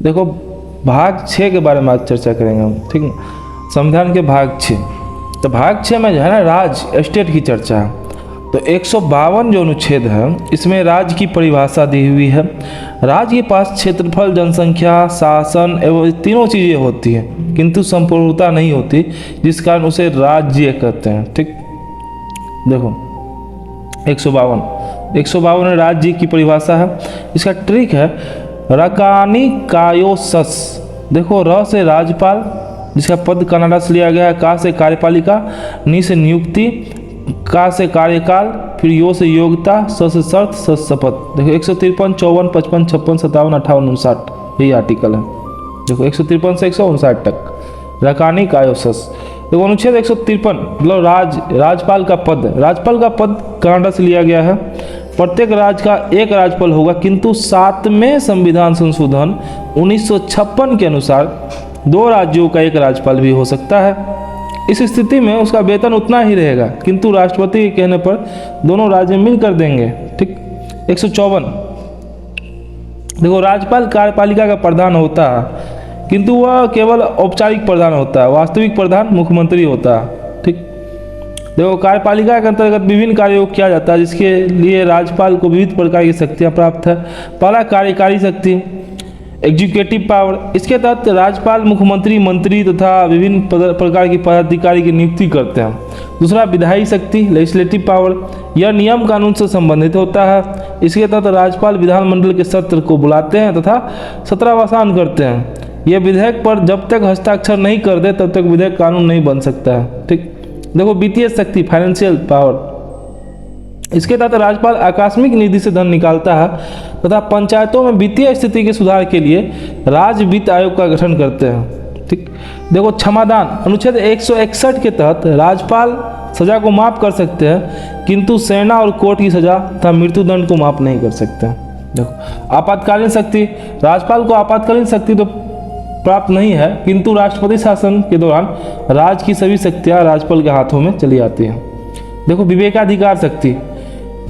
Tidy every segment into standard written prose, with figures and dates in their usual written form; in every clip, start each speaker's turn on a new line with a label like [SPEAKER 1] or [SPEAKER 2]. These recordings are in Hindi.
[SPEAKER 1] देखो भाग 6 के बारे में आज चर्चा करेंगे हम, ठीक है। संविधान के भाग 6, तो भाग 6 में जो है ना राज स्टेट की चर्चा है। तो 152 जो अनुच्छेद है इसमें राज्य की परिभाषा दी हुई है। राज्य के पास क्षेत्रफल, जनसंख्या, शासन एवं तीनों चीज़ें होती हैं किंतु संपूर्णता नहीं होती, जिस कारण उसे राज्य कहते हैं, ठीक। देखो 152 राज्य की परिभाषा है। इसका ट्रिक है रकानी कायोसस। देखो र से राज्यपाल जिसका पद कनाडा से लिया गया है, का से कार्यपालिका, नी से नियुक्ति, का से कार्यकाल, फिर यो से योग्यता, स से शर्त, स से शपथ। देखो 153, 54, 55, 56, 57, 58, 59 यही आर्टिकल है। देखो 153 से 159 तक रकानी कायोसस। देखो अनुच्छेद 153 मतलब राज्यपाल का पद। राज्यपाल का पद कनाडा से लिया गया है। प्रत्येक राज्य का एक राज्यपाल होगा, किंतु 7वें संविधान संशोधन 1956 के अनुसार 2 राज्यों का एक राज्यपाल भी हो सकता है। इस स्थिति में उसका वेतन उतना ही रहेगा, किंतु राष्ट्रपति के कहने पर दोनों राज्य मिल कर देंगे, ठीक। 154 देखो राज्यपाल कार्यपालिका का प्रधान होता है, किंतु वह केवल औपचारिक प्रधान होता है, वास्तविक प्रधान मुख्यमंत्री होता है, ठीक। देखो कार्यपालिका के अंतर्गत विभिन्न कार्यों को किया जाता है, जिसके लिए राज्यपाल को विविध प्रकार की शक्तियाँ प्राप्त है। पहला कार्यकारी शक्ति, एग्जीक्यूटिव पावर। इसके तहत राज्यपाल मुख्यमंत्री, मंत्री तथा विभिन्न प्रकार के पदाधिकारी की नियुक्ति करते हैं। दूसरा विधायी शक्ति, लेजिस्लेटिव पावर। यह नियम कानून से संबंधित होता है। इसके तहत राज्यपाल विधानमंडल के सत्र को बुलाते हैं तथा सत्रावसान करते हैं। यह विधेयक पर जब तक हस्ताक्षर नहीं कर दे तब तक विधेयक कानून नहीं बन सकता है, ठीक। देखो वित्तीय शक्ति, फाइनेंशियल पावर। इसके तहत राज्यपाल आकस्मिक निधि से धन निकालता है तथा पंचायतों में वित्तीय स्थिति के सुधार के लिए राज्य वित्त आयोग का गठन करते हैं, ठीक। देखो क्षमादान, अनुच्छेद 161 के तहत राज्यपाल सजा को माफ कर सकते हैं, किंतु सेना और कोर्ट की सजा तथा मृत्युदंड को माफ नहीं कर सकते हैं। देखो आपातकालीन शक्ति, राज्यपाल को आपातकालीन शक्ति तो प्राप्त नहीं है, किंतु राष्ट्रपति शासन के दौरान राज्य की सभी शक्तियाँ राज्यपाल के हाथों में चली आती हैं। देखो विवेकाधिकार शक्ति,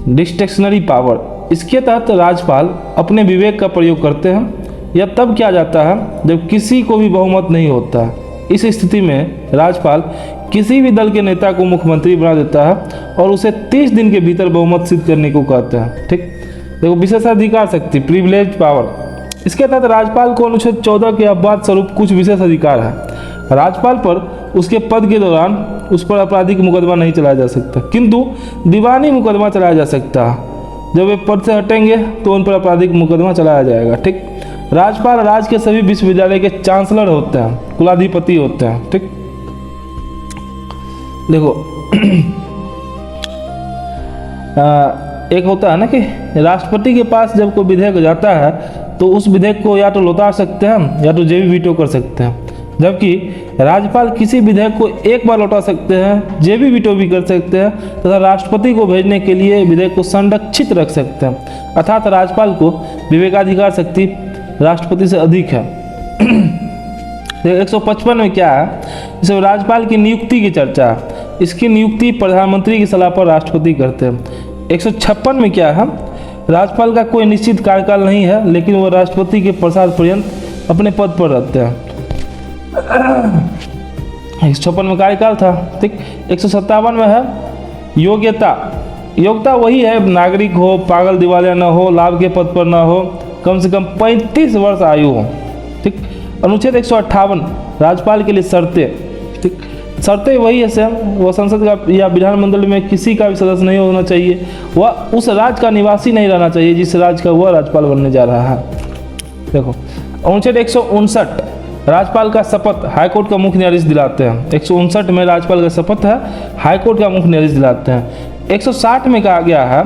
[SPEAKER 1] डिस्क्रिशनरी पावर। इसके तहत राज्यपाल अपने विवेक का प्रयोग करते हैं। यह तब किया जाता है जब किसी को भी बहुमत नहीं होता है। इस स्थिति में राज्यपाल किसी भी दल के नेता को मुख्यमंत्री बना देता है और उसे 30 दिन के भीतर बहुमत सिद्ध करने को कहता है, ठीक। देखो विशेषाधिकार शक्ति, प्रिविलेज पावर। इसके तहत राज्यपाल को अनुच्छेद 14 के अपवाद स्वरूप कुछ विशेष अधिकार है। राज्यपाल पर उसके पद के दौरान उस पर आपराधिक मुकदमा नहीं चलाया जा सकता, किंतु दीवानी मुकदमा चलाया जा सकता है। जब वे पद से हटेंगे तो उन पर आपराधिक मुकदमा चलाया जाएगा, ठीक। राज्यपाल राज्य के सभी विश्वविद्यालय के चांसलर होते हैं, कुलाधिपति होते हैं, ठीक। देखो एक होता है ना कि राष्ट्रपति के पास जब कोई विधेयक जाता है तो उस विधेयक को या तो लौटा सकते हैं या तो जेबी वीटो कर सकते हैं, जबकि राज्यपाल किसी विधेयक को एक बार लौटा सकते हैं, जेबी वीटो भी कर सकते हैं तथा राष्ट्रपति को भेजने के लिए विधेयक को संरक्षित रख सकते हैं। अर्थात राज्यपाल को विवेकाधिकार शक्ति राष्ट्रपति से अधिक है। 155 में क्या है, इसे राज्यपाल की नियुक्ति की चर्चा है। इसकी नियुक्ति प्रधानमंत्री की सलाह पर राष्ट्रपति करते हैं। 156 में क्या है, राज्यपाल का कोई निश्चित कार्यकाल नहीं है, लेकिन वह राष्ट्रपति के प्रसाद पर्यंत अपने पद पर रहते हैं। 156 में कार्यकाल था, ठीक। 157 में है योग्यता। योग्यता वही है, नागरिक हो, पागल दिवालिया न हो, लाभ के पद पर न हो, कम से कम 35 वर्ष आयु हो, ठीक। अनुच्छेद 158 राज्यपाल के लिए शर्तें, ठीक। शर्तें वही है सेम, वह संसद का या विधानमंडल में किसी का भी सदस्य नहीं होना चाहिए, वह उस राज्य का निवासी नहीं रहना चाहिए जिस राज्य का वह राज्यपाल बनने जा रहा है। देखो अनुच्छेद 159 राज्यपाल का शपथ हाईकोर्ट का मुख्य न्यायाधीश दिलाते हैं। 159 में राज्यपाल का शपथ है, हाईकोर्ट का मुख्य न्यायाधीश दिलाते हैं। 160 में कहा गया है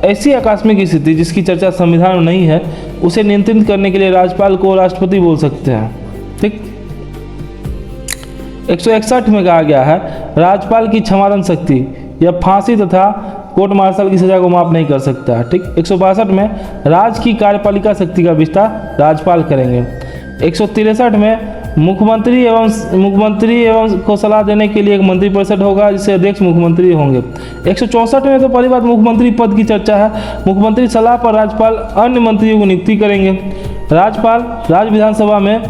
[SPEAKER 1] ऐसी आकस्मिक स्थिति जिसकी चर्चा संविधान में नहीं है उसे नियंत्रित करने के लिए राज्यपाल को राष्ट्रपति बोल सकते हैं, ठीक। 161 में कहा गया है राज्यपाल की क्षमादान शक्ति या फांसी तथा कोर्ट मार्शल की सजा को माफ नहीं कर सकता है, ठीक। 162 में राज्य की कार्यपालिका शक्ति का विस्तार राज्यपाल करेंगे। 163 में मुख्यमंत्री एवं को सलाह देने के लिए एक मंत्रिपरिषद होगा जिससे अध्यक्ष मुख्यमंत्री होंगे। 164 में तो पहली बात मुख्यमंत्री पद की चर्चा है। मुख्यमंत्री सलाह पर राज्यपाल अन्य मंत्रियों को नियुक्ति करेंगे। राज्यपाल राज्य विधानसभा में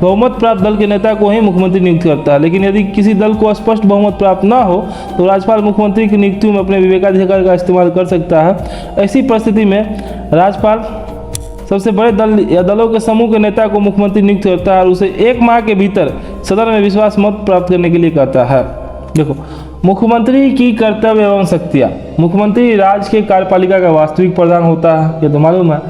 [SPEAKER 1] बहुमत प्राप्त दल के नेता को ही मुख्यमंत्री नियुक्त करता है, लेकिन यदि किसी दल को स्पष्ट बहुमत प्राप्त न हो तो राज्यपाल मुख्यमंत्री की नियुक्ति में अपने विवेकाधिकार का इस्तेमाल कर सकता है। ऐसी परिस्थिति में राज्यपाल सबसे बड़े दल या दलों के समूह के नेता को मुख्यमंत्री नियुक्त करता है और उसे 1 माह के भीतर सदन में विश्वास मत प्राप्त करने के लिए कहता है। देखो, मुख्यमंत्री की कर्तव्य एवं शक्तियाँ। मुख्यमंत्री राज्य के कार्यपालिका का वास्तविक प्रधान होता है, ये तो मालूम है।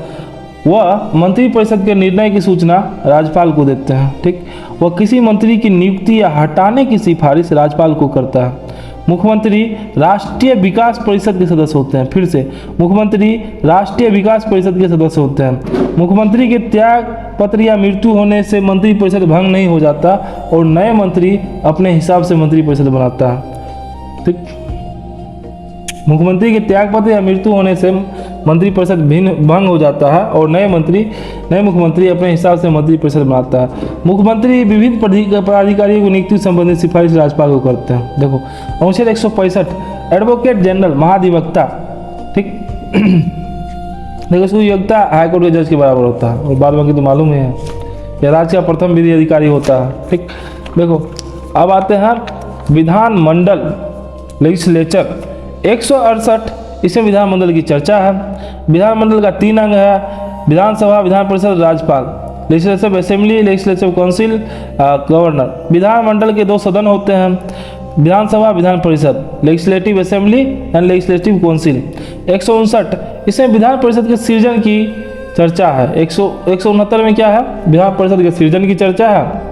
[SPEAKER 1] वह मंत्रिपरिषद के निर्णय की सूचना राज्यपाल को देते हैं। ठीक, वह किसी मंत्री की नियुक्ति या हटाने की सिफारिश राज्यपाल को करता है। मुख्यमंत्री राष्ट्रीय विकास परिषद के सदस्य होते हैं। फिर से, मुख्यमंत्री राष्ट्रीय विकास परिषद के सदस्य होते हैं। मुख्यमंत्री के त्याग पत्र या मृत्यु होने से मंत्रिपरिषद भंग नहीं हो जाता और नए मंत्री अपने हिसाब से मंत्रिपरिषद बनाता है। ठीक, मुख्यमंत्री के त्यागपत्र या मृत्यु होने से मंत्रिपरिषद भंग हो जाता है और नए मुख्यमंत्री अपने हिसाब से मंत्रिपरिषद बनाता है। मुख्यमंत्री विविध पदाधिकारियों की नियुक्ति संबंधी सिफारिश राज्यपाल को करते हैं। देखो, अनुच्छेद 165 एडवोकेट जनरल महाधिवक्ता। ठीक, देखो, इसकी योग्यता हाईकोर्ट के जज के बराबर होता है और बाद बाकी तो मालूम ही है, यह राज्य का प्रथम विधि अधिकारी होता है। ठीक, देखो, अब आते हैं विधानमंडल लेजिस्लेचर 168, इसमें विधानमंडल की चर्चा है। विधानमंडल का 3 अंग है: विधानसभा, विधान परिषद, राज्यपाल। Legislative assembly, legislative council, governor. विधानमंडल के 2 सदन होते हैं: विधानसभा, Vidhan Parishad. Legislative assembly and legislative council. 159, इसमें विधान परिषद के सृजन की चर्चा है। 169 में क्या है? विधान परिषद के सृजन की चर्चा है।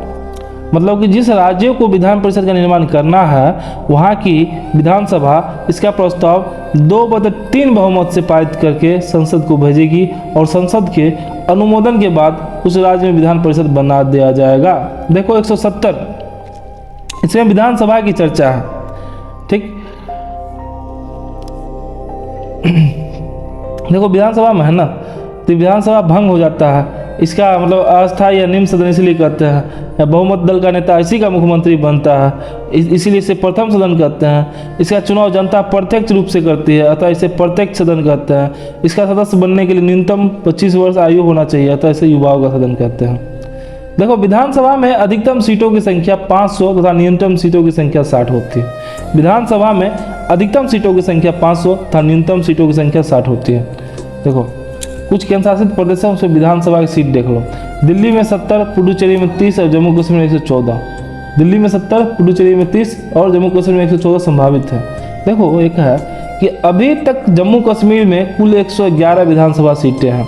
[SPEAKER 1] मतलब कि जिस राज्य को विधान परिषद का निर्माण करना है वहाँ की विधानसभा इसका प्रस्ताव 2/3 बहुमत से पारित करके संसद को भेजेगी और संसद के अनुमोदन के बाद उस राज्य में विधान परिषद बना दिया जाएगा। देखो, 170, इसमें विधानसभा की चर्चा है। ठीक, देखो, विधानसभा में है ना, तो विधानसभा भंग हो जाता है। इसका मतलब अस्थायी या निम्न सदन इसलिए कहते हैं, या बहुमत दल का नेता इसी का मुख्यमंत्री बनता है, इसीलिए इसे प्रथम सदन कहते हैं। इसका चुनाव जनता प्रत्यक्ष रूप से करती है, अतः इसे प्रत्यक्ष सदन कहते हैं। इसका सदस्य बनने के लिए न्यूनतम 25 वर्ष आयु होना चाहिए, अतः इसे युवाओं का सदन कहते हैं। देखो, विधानसभा में अधिकतम सीटों की संख्या 500 तथा न्यूनतम सीटों की संख्या 60 होती है। विधानसभा में अधिकतम सीटों की संख्या 500 तथा न्यूनतम सीटों की संख्या 60 होती है। देखो, कुछ केंद्र शासित प्रदेशों से विधानसभा की सीट देख लो। दिल्ली में 70, पुडुचेरी में 30 और जम्मू कश्मीर में 114। दिल्ली में 70, पुडुचेरी में 30 और जम्मू कश्मीर में 114 संभावित है। देखो, एक है कि अभी तक जम्मू कश्मीर में कुल 111 विधानसभा सीटें हैं,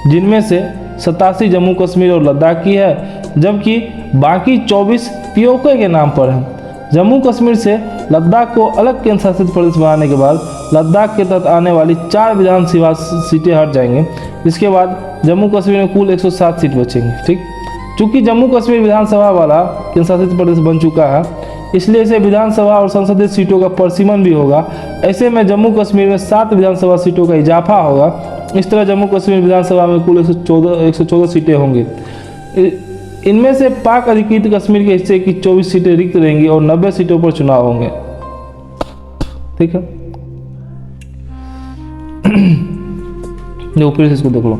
[SPEAKER 1] जिनमें से 87 जम्मू कश्मीर और लद्दाख की है, जबकि बाकी 24 पीओके के नाम पर है। जम्मू कश्मीर से लद्दाख को अलग केंद्र शासित प्रदेश बनाने के बाद लद्दाख के तहत आने वाली 4 विधानसभा सीटें हट जाएंगे। इसके बाद जम्मू कश्मीर में कुल 107 सीट बचेंगी। ठीक, चूंकि जम्मू कश्मीर विधानसभा वाला केंद्र शासित प्रदेश बन चुका है, इसलिए इसे विधानसभा और संसदीय सीटों का परिसीमन भी होगा। ऐसे में जम्मू कश्मीर में 7 विधानसभा सीटों का इजाफा होगा। इस तरह जम्मू कश्मीर विधानसभा में कुल 114 सीटें होंगी। इनमें से पाक अधिकृत कश्मीर के हिस्से की 24 सीटें रिक्त रहेंगी और 90 सीटों पर चुनाव होंगे। ठीक है, फिर से इसको देख लो।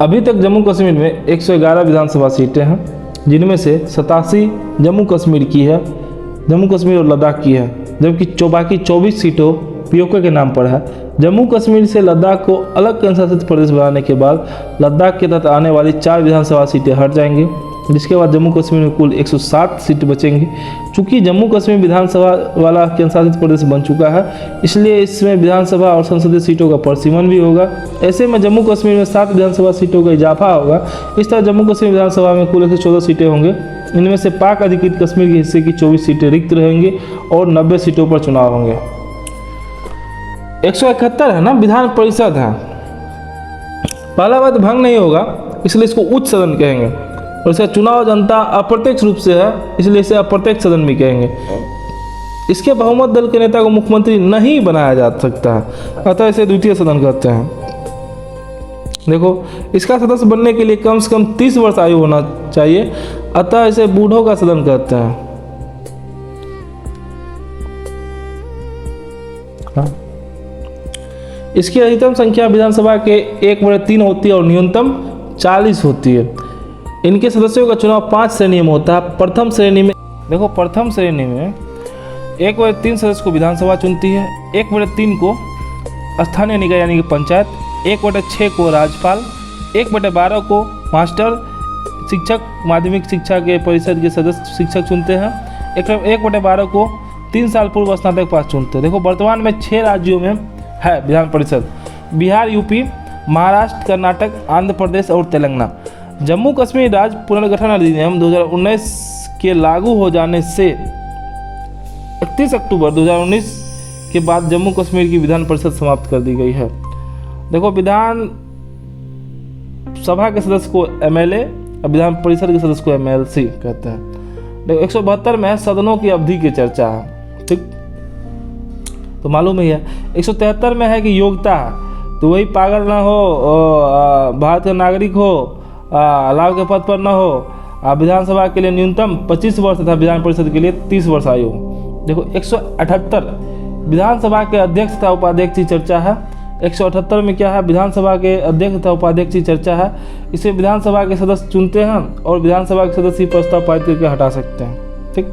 [SPEAKER 1] अभी तक जम्मू कश्मीर में 111 विधानसभा सीटें हैं, जिनमें से 87 जम्मू कश्मीर की है, जम्मू कश्मीर और लद्दाख की है, जबकि बाकी 24 सीटों पीओके के नाम पर है। जम्मू कश्मीर से लद्दाख को अलग केंद्र शासित प्रदेश बनाने के बाद लद्दाख के तहत आने वाली 4 विधानसभा सीटें हट जाएंगी, जिसके बाद जम्मू कश्मीर में कुल 107 सीट बचेंगी। चूंकि जम्मू कश्मीर विधानसभा वाला केंद्र शासित प्रदेश बन चुका है, इसलिए इसमें विधानसभा और संसदीय सीटों का परिसीमन भी होगा। ऐसे में जम्मू कश्मीर में 7 विधानसभा सीटों का इजाफा होगा। इस तरह जम्मू कश्मीर विधानसभा में कुल 114 सीटें होंगे। इनमें से पाक अधिकृत कश्मीर के हिस्से की 24 सीटें रिक्त रहेंगी और 90 सीटों पर चुनाव होंगे। 171 है ना, विधान परिषद है। पहला बात, भंग नहीं होगा, इसलिए इसको उच्च सदन कहेंगे, और इसका चुनाव जनता अप्रत्यक्ष रूप से है, इसलिए इसे अप्रत्यक्ष सदन भी कहेंगे। इसके बहुमत दल के नेता को मुख्यमंत्री नहीं बनाया जा सकता है, अतः इसे द्वितीय सदन कहते हैं। देखो, इसका सदस्य बनने के लिए कम से कम 30 वर्ष आयु होना चाहिए, अतः इसे बूढ़ों का सदन कहते हैं। हाँ? इसकी अधिकतम संख्या विधानसभा के 1/3 होती है और न्यूनतम 40 होती है। इनके सदस्यों का चुनाव 5 श्रेणी में होता है। प्रथम श्रेणी में देखो, प्रथम श्रेणी में 1/3 सदस्य को विधानसभा चुनती है, 1/3 को स्थानीय निकाय यानी कि पंचायत, 1/6 को राज्यपाल, 1/12 को मास्टर शिक्षक माध्यमिक शिक्षा के परिषद के सदस्य शिक्षक चुनते हैं, 1/12 को 3 साल पूर्व स्नातक पास चुनते हैं। देखो वर्तमान में 6 राज्यों में है विधान परिषद, बिहार, यूपी, महाराष्ट्र, कर्नाटक, आंध्र प्रदेश और तेलंगाना। जम्मू कश्मीर राज्य पुनर्गठन अधिनियम 2019 के लागू हो जाने से 31 अक्टूबर 2019 के बाद जम्मू कश्मीर की विधान परिषद समाप्त कर दी गई है। देखो विधान सभा के सदस्य को एमएलए और विधान परिषद के सदस्य को एमएलसी कहते हैं। देखो 172 में सदनों की अवधि की चर्चा है, ठीक, तो मालूम ही है। 173 में है कि योग्यता, तो वही पागल ना हो, भारत का नागरिक हो, अलाव के पद पर न हो, विधानसभा के लिए न्यूनतम 25 वर्ष तथा विधान परिषद के लिए 30 वर्ष आयु। देखो 178 विधानसभा के अध्यक्ष तथा उपाध्यक्ष की चर्चा है। 178 में क्या है, विधानसभा के अध्यक्ष तथा उपाध्यक्ष की चर्चा है। इसे विधानसभा के सदस्य चुनते हैं और विधानसभा के सदस्य प्रस्ताव पारित करके हटा सकते हैं, ठीक।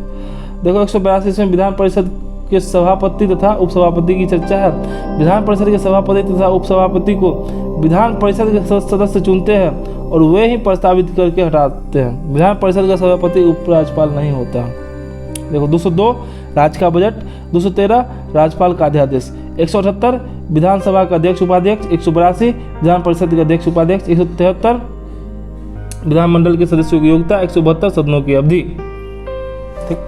[SPEAKER 1] देखो 182 में विधान परिषद के सभापति तथा उपसभापति की चर्चा है। विधान परिषद के सभापति तथा उपसभापति को विधान परिषद के सदस्य चुनते हैं और वे ही प्रस्तावित करके हटाते हैं। विधान परिषद का सभापति उपराज्यपाल नहीं होता। देखो 202 राज्य का बजट, 213 राज्यपाल का अध्यादेश, 178 विधानसभा का अध्यक्ष उपाध्यक्ष, 182 विधान परिषद के अध्यक्ष उपाध्यक्ष, 173 विधानमंडल के सदस्यों की योग्यता, 172 सदनों की अवधि, ठीक।